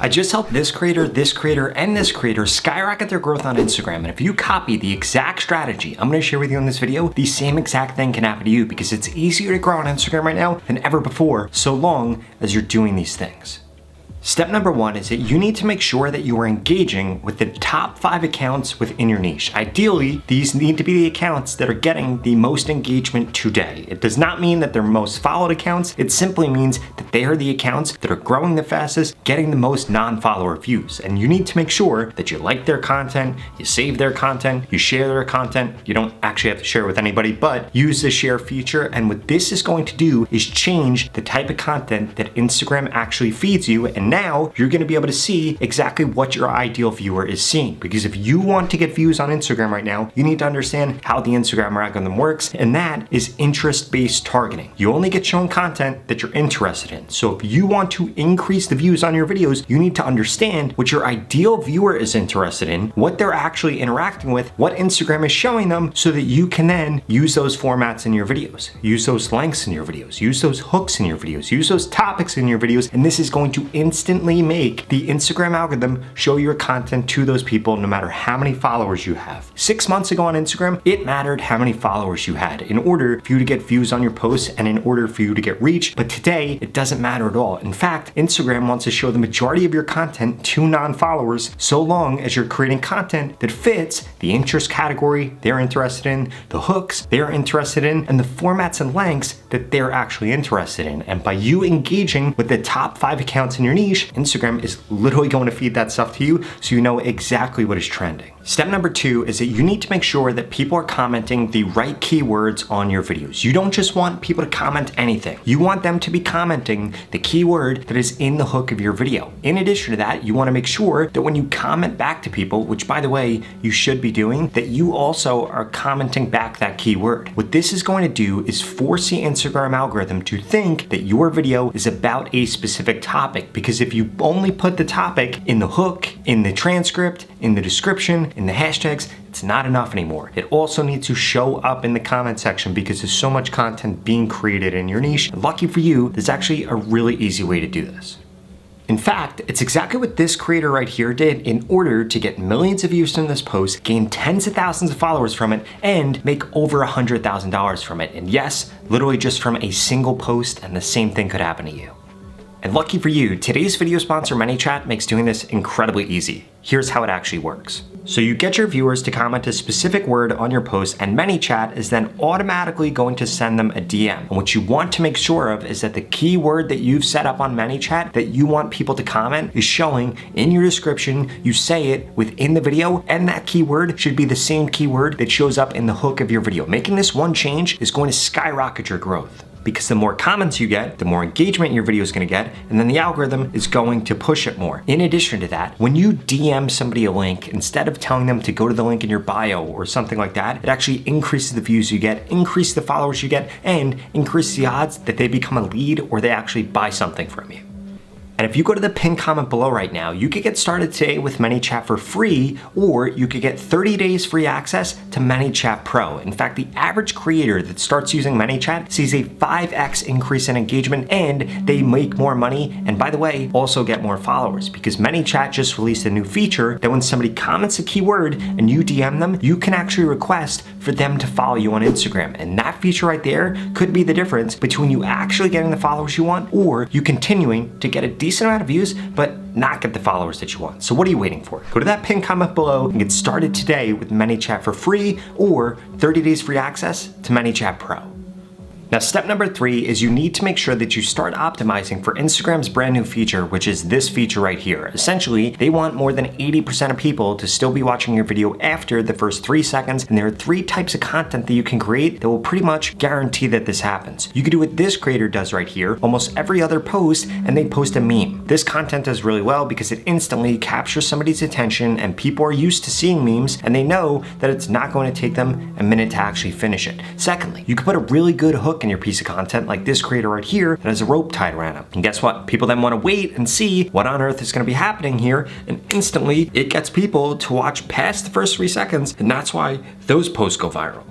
I just helped this creator, and this creator skyrocket their growth on Instagram. And if you copy the exact strategy I'm gonna share with you in this video, the same exact thing can happen to you because it's easier to grow on Instagram right now than ever before, so long as you're doing these things. Step number one is that you need to make sure that you are engaging with the top 5 accounts within your niche. Ideally, these need to be the accounts that are getting the most engagement today. It does not mean that they're most followed accounts. It simply means that they are the accounts that are growing the fastest, getting the most non-follower views. And you need to make sure that you like their content, you save their content, you share their content. You don't actually have to share with anybody, but use the share feature. And what this is going to do is change the type of content that Instagram actually feeds you. And now you're gonna be able to see exactly what your ideal viewer is seeing. Because if you want to get views on Instagram right now, you need to understand how the Instagram algorithm works, and that is interest-based targeting. You only get shown content that you're interested in. So if you want to increase the views on your videos, you need to understand what your ideal viewer is interested in, what they're actually interacting with, what Instagram is showing them, so that you can then use those formats in your videos, use those lengths in your videos, use those hooks in your videos, use those topics in your videos, and this is going to instantly make the Instagram algorithm show your content to those people no matter how many followers you have. 6 months ago on Instagram, it mattered how many followers you had in order for you to get views on your posts and in order for you to get reach, but today it doesn't matter at all. In fact, Instagram wants to show the majority of your content to non-followers so long as you're creating content that fits the interest category they're interested in, the hooks they're interested in, and the formats and lengths that they're actually interested in. And by you engaging with the top 5 accounts in your niche, Instagram is literally going to feed that stuff to you so you know exactly what is trending. Step number 2 is that you need to make sure that people are commenting the right keywords on your videos. You don't just want people to comment anything. You want them to be commenting the keyword that is in the hook of your video. In addition to that, you want to make sure that when you comment back to people, which by the way, you should be doing, that you also are commenting back that keyword. What this is going to do is force the Instagram algorithm to think that your video is about a specific topic, because if you only put the topic in the hook, in the transcript, in the description, in the hashtags, it's not enough anymore. It also needs to show up in the comment section because there's so much content being created in your niche. And lucky for you, there's actually a really easy way to do this. In fact, it's exactly what this creator right here did in order to get millions of views from this post, gain tens of thousands of followers from it, and make over $100,000 from it. And yes, literally just from a single post, and the same thing could happen to you. And lucky for you, today's video sponsor ManyChat makes doing this incredibly easy. Here's how it actually works. So you get your viewers to comment a specific word on your post, and ManyChat is then automatically going to send them a DM. And what you want to make sure of is that the keyword that you've set up on ManyChat that you want people to comment is showing in your description. You say it within the video, and that keyword should be the same keyword that shows up in the hook of your video. Making this one change is going to skyrocket your growth, because the more comments you get, the more engagement your video is going to get, and then the algorithm is going to push it more. In addition to that, when you DM somebody a link, instead of telling them to go to the link in your bio or something like that, it actually increases the views you get, increases the followers you get, and increases the odds that they become a lead or they actually buy something from you. And if you go to the pinned comment below right now, you could get started today with ManyChat for free, or you could get 30 days free access to ManyChat Pro. In fact, the average creator that starts using ManyChat sees a 5x increase in engagement, and they make more money, and by the way, also get more followers, because ManyChat just released a new feature that when somebody comments a keyword and you DM them, you can actually request for them to follow you on Instagram. And that feature right there could be the difference between you actually getting the followers you want or you continuing to get a decent amount of views, but not get the followers that you want. So what are you waiting for? Go to that pinned comment below and get started today with ManyChat for free or 30 days free access to ManyChat Pro. Now, step number 3 is you need to make sure that you start optimizing for Instagram's brand new feature, which is this feature right here. Essentially, they want more than 80% of people to still be watching your video after the first 3 seconds, and there are 3 types of content that you can create that will pretty much guarantee that this happens. You can do what this creator does right here, almost every other post, and they post a meme. This content does really well because it instantly captures somebody's attention, and people are used to seeing memes, and they know that it's not going to take them a minute to actually finish it. Secondly, you can put a really good hook in your piece of content like this creator right here that has a rope tied around him. And guess what? People then want to wait and see what on earth is going to be happening here, and instantly it gets people to watch past the first 3 seconds, and that's why those posts go viral.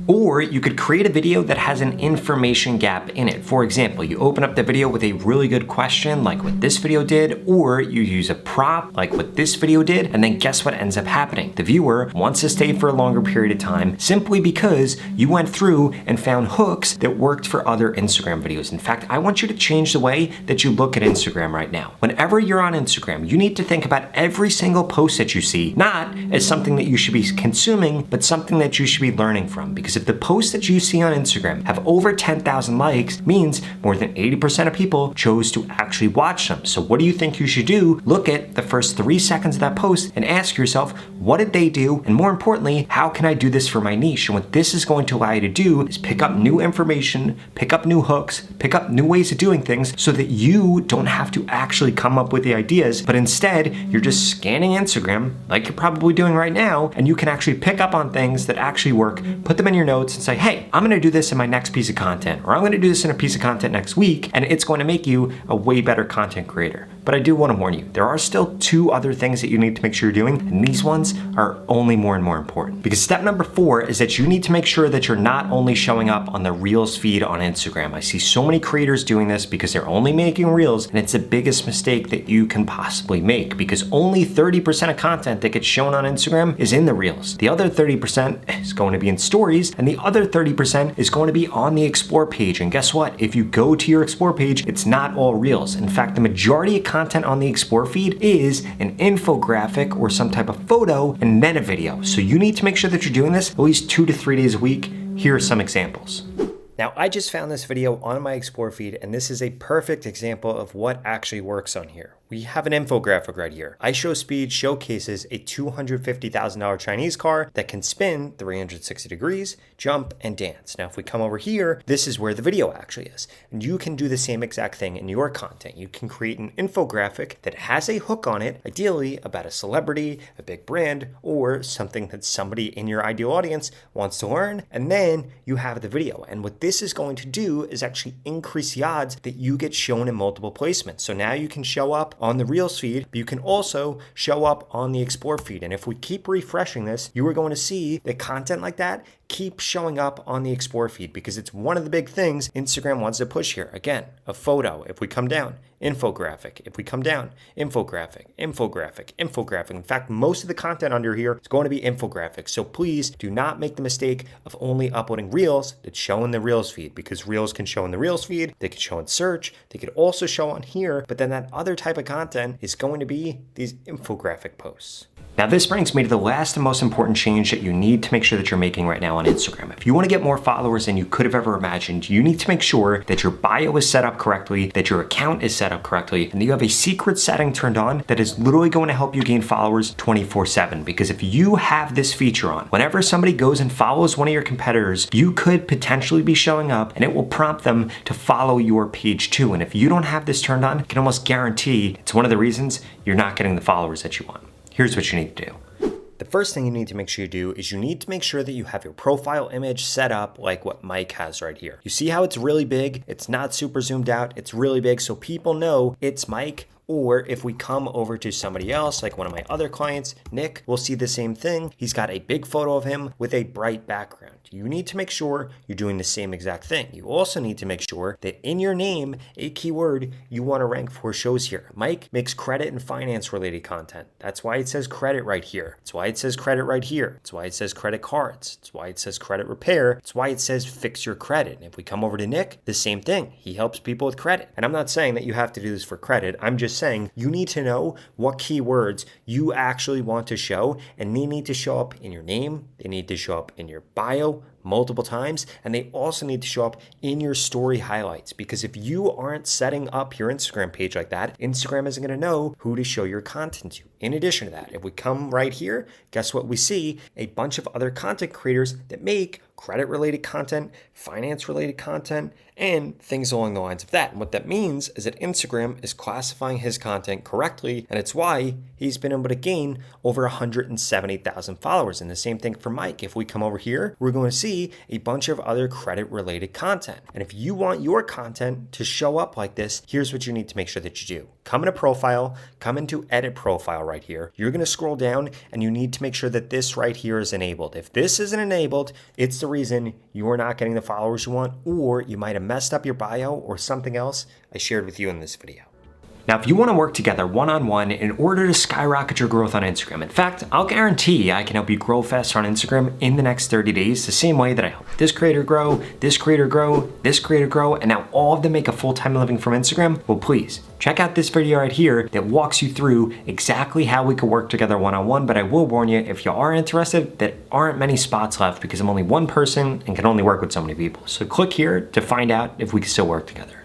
Or you could create a video that has an information gap in it. For example, you open up the video with a really good question like what this video did, or you use a prop like what this video did, and then guess what ends up happening? The viewer wants to stay for a longer period of time simply because you went through and found hooks that worked for other Instagram videos. In fact, I want you to change the way that you look at Instagram right now. Whenever you're on Instagram, you need to think about every single post that you see, not as something that you should be consuming, but something that you should be learning from. Because if the posts that you see on Instagram have over 10,000 likes, means more than 80% of people chose to actually watch them. So what do you think you should do? Look at the first 3 seconds of that post and ask yourself, what did they do? And more importantly, how can I do this for my niche? And what this is going to allow you to do is pick up new information, pick up new hooks, pick up new ways of doing things so that you don't have to actually come up with the ideas, but instead you're just scanning Instagram like you're probably doing right now, and you can actually pick up on things that actually work, put them in your notes and say, hey, I'm gonna do this in my next piece of content, or I'm gonna do this in a piece of content next week, and it's going to make you a way better content creator. But I do want to warn you, there are still 2 other things that you need to make sure you're doing, and these ones are only more and more important. Because step number 4 is that you need to make sure that you're not only showing up on the Reels feed on Instagram. I see so many creators doing this because they're only making Reels, and it's the biggest mistake that you can possibly make, because only 30% of content that gets shown on Instagram is in the Reels. The other 30% is going to be in stories, and the other 30% is going to be on the Explore page. And guess what? If you go to your Explore page, it's not all Reels. In fact, the majority of content on the Explore feed is an infographic or some type of photo and then a video. So you need to make sure that you're doing this at least 2 to 3 days a week. Here are some examples. Now, I just found this video on my Explore feed, and this is a perfect example of what actually works on here. We have an infographic right here. iShowSpeed showcases a $250,000 Chinese car that can spin 360 degrees, jump, and dance. Now, if we come over here, this is where the video actually is. And you can do the same exact thing in your content. You can create an infographic that has a hook on it, ideally about a celebrity, a big brand, or something that somebody in your ideal audience wants to learn. And then you have the video. And what this is going to do is actually increase the odds that you get shown in multiple placements. So now you can show up on the Reels feed, but you can also show up on the Explore feed. And if we keep refreshing this, you are going to see that content like that keep showing up on the Explore feed, because it's one of the big things Instagram wants to push here. Again, a photo. If we come down, infographic. If we come down, infographic, infographic, infographic. In fact, most of the content under here is going to be infographics. So please do not make the mistake of only uploading Reels that show in the Reels feed, because Reels can show in the Reels feed, they can show in search, they could also show on here, but then that other type of content is going to be these infographic posts. Now this brings me to the last and most important change that you need to make sure that you're making right now on Instagram. If you want to get more followers than you could have ever imagined, you need to make sure that your bio is set up correctly, that your account is set up correctly, and that you have a secret setting turned on that is literally going to help you gain followers 24/7. Because if you have this feature on, whenever somebody goes and follows one of your competitors, you could potentially be showing up and it will prompt them to follow your page too. And if you don't have this turned on, I can almost guarantee it's one of the reasons you're not getting the followers that you want. Here's what you need to do. The first thing you need to make sure you do is you need to make sure that you have your profile image set up like what Mike has right here. You see how it's really big? It's not super zoomed out. It's really big, so people know it's Mike. Or if we come over to somebody else, like one of my other clients, Nick, we'll see the same thing. He's got a big photo of him with a bright background. You need to make sure you're doing the same exact thing. You also need to make sure that in your name, a keyword you want to rank for shows here. Mike makes credit and finance related content. That's why it says credit right here. That's why it says credit right here. That's why it says credit cards. That's why it says credit repair. That's why it says fix your credit. And if we come over to Nick, the same thing. He helps people with credit. And I'm not saying that you have to do this for credit. I'm just saying you need to know what keywords you actually want to show, and they need to show up in your name, they need to show up in your bio multiple times, and they also need to show up in your story highlights. Because if you aren't setting up your Instagram page like that, Instagram isn't going to know who to show your content to. In addition to that, if we come right here, guess what we see? A bunch of other content creators that make credit related content, finance related content, and things along the lines of that. And what that means is that Instagram is classifying his content correctly, and it's why he's been able to gain over 170,000 followers. And the same thing for Mike. If we come over here, we're going to see a bunch of other credit related content. And if you want your content to show up like this, here's what you need to make sure that you do. Come into profile, come into edit profile right here. You're going to scroll down and you need to make sure that this right here is enabled. If this isn't enabled, it's the reason you're not getting the followers you want, or you might have messed up your bio or something else I shared with you in this video. Now, if you want to work together one-on-one in order to skyrocket your growth on Instagram, in fact, I'll guarantee I can help you grow faster on Instagram in the next 30 days, the same way that I helped this creator grow, this creator grow, this creator grow, and now all of them make a full-time living from Instagram. Well, please check out this video right here that walks you through exactly how we could work together one-on-one. But I will warn you, if you are interested, there aren't many spots left because I'm only one person and can only work with so many people. So click here to find out if we can still work together.